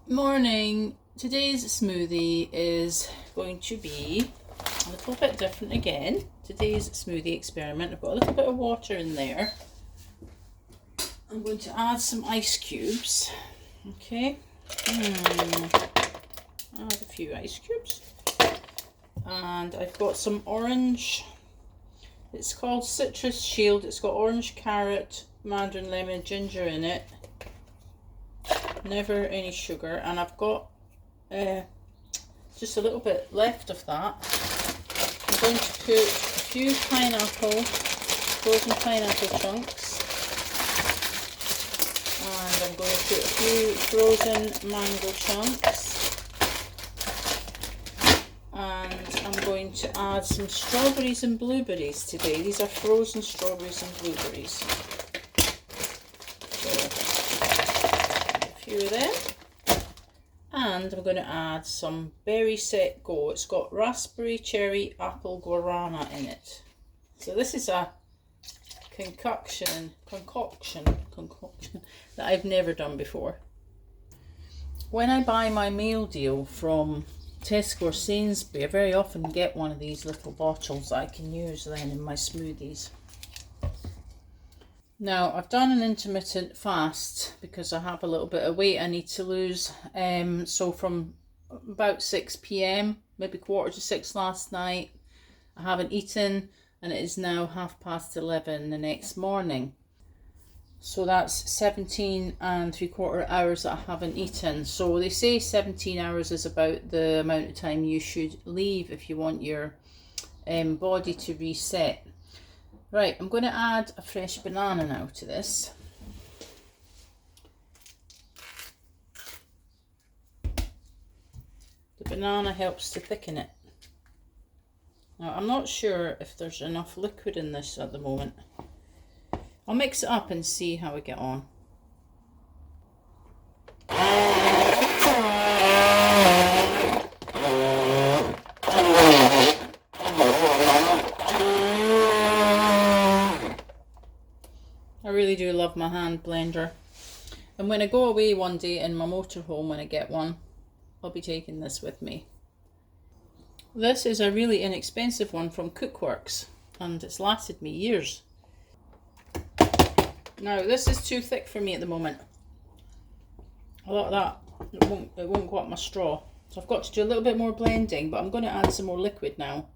Morning. Today's smoothie is going to be a little bit different again. Today's smoothie experiment, I've got a little bit of water in there. I'm going to add some ice cubes. Okay. Add a few ice cubes. And I've got some orange. It's called Citrus Shield. It's got orange, carrot, mandarin, lemon, ginger in it. Never any sugar, and I've got just a little bit left of that. I'm going to put a few frozen pineapple chunks, and I'm going to put a few frozen mango chunks, and I'm going to add some strawberries and blueberries today. These are frozen strawberries and blueberries. Few of them, and I'm going to add some berry set go. It's got raspberry, cherry, apple, guarana in it. So this is a concoction that I've never done before. When I buy my meal deal from Tesco or Sainsbury, I very often get one of these little bottles that I can use then in my smoothies. Now, I've done an intermittent fast because I have a little bit of weight I need to lose. So from about 6 p.m, maybe 5:45 last night, I haven't eaten, and it is now 11:30 the next morning. So that's 17 3/4 hours that I haven't eaten. So they say 17 hours is about the amount of time you should leave if you want your body to reset. Right, I'm going to add a fresh banana now to this. The banana helps to thicken it. Now, I'm not sure if there's enough liquid in this at the moment. I'll mix it up and see how we get on. I really do love my hand blender, and when I go away one day in my motorhome, when I get one, I'll be taking this with me. This is a really inexpensive one from Cookworks, and it's lasted me years. Now this is too thick for me at the moment. A lot of that, it won't go up my straw, so I've got to do a little bit more blending, but I'm going to add some more liquid now.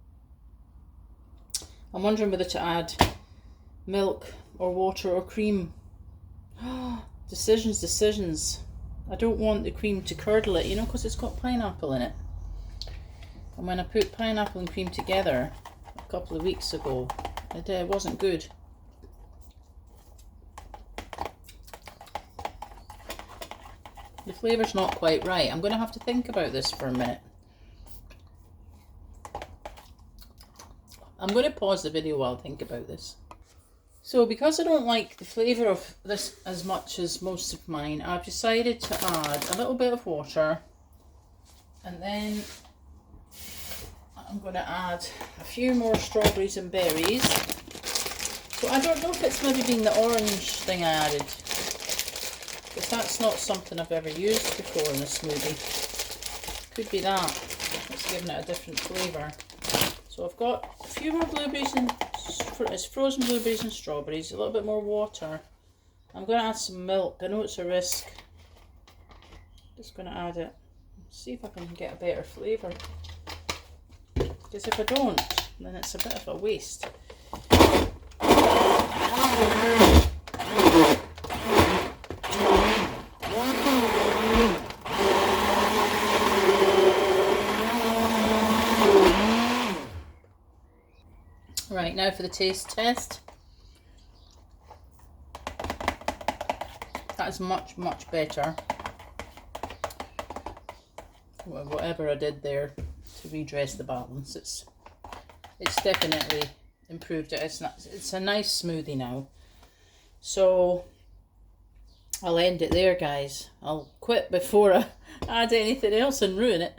I'm wondering whether to add milk or water or cream. Decisions. I don't want the cream to curdle it, because it's got pineapple in it. And when I put pineapple and cream together a couple of weeks ago, it wasn't good. The flavour's not quite right. I'm going to have to think about this for a minute. I'm going to pause the video while I think about this. So because I don't like the flavour of this as much as most of mine, I've decided to add a little bit of water, and then I'm going to add a few more strawberries and berries. So I don't know if it's maybe been the orange thing I added, because that's not something I've ever used before in a smoothie. Could be that. It's giving it a different flavour. So I've got a few more blueberries and it's frozen blueberries and strawberries, a little bit more water. I'm going to add some milk. I know it's a risk. Just going to add it. See if I can get a better flavour. Because if I don't, then it's a bit of a waste. Right, now for the taste test. That is much better. Whatever I did there to redress the balance, it's definitely improved it. It's a nice smoothie now. So I'll end it there, guys. I'll quit before I add anything else and ruin it.